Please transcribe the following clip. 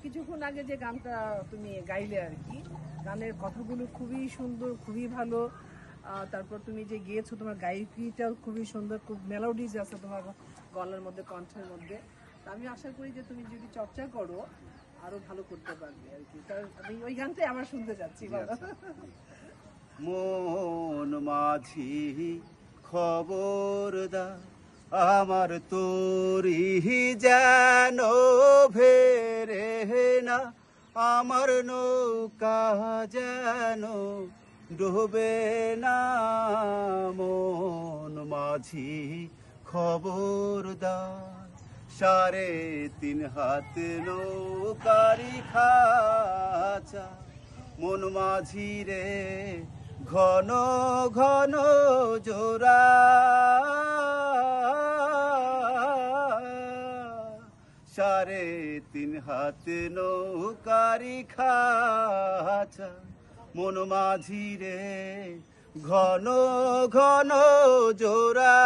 কিছুক্ষণ আগে যে গানটা তুমি গাইলে আর কি, গানের কথাগুলো খুবই সুন্দর, খুবই ভালো। তারপর তুমি যে গেয়েছো, তোমার গায়কিটাও খুবই সুন্দর, খুব মেলোডিজ আছে তোমার গলার মধ্যে, কণ্ঠের মধ্যে। আমি আশা করি যে তুমি যদি চর্চা করো আরো ভালো করতে পারবে আর কি। আমি ওই গানটাই আবার শুনতে যাচ্ছি। মন মাঝি খবরদার, আমার তোরি যেন ভেরে না, আমার নৌকা যেন ডুবে না। মন মাঝি খবরদার, 3.5 হাত নৌকারি খাঁচা। মন মাঝি রে ঘন ঘন জোড়া, 3.5 হাত নৌকারি খাঁচা। মন মাঝি রে ঘন ঘন জোড়া।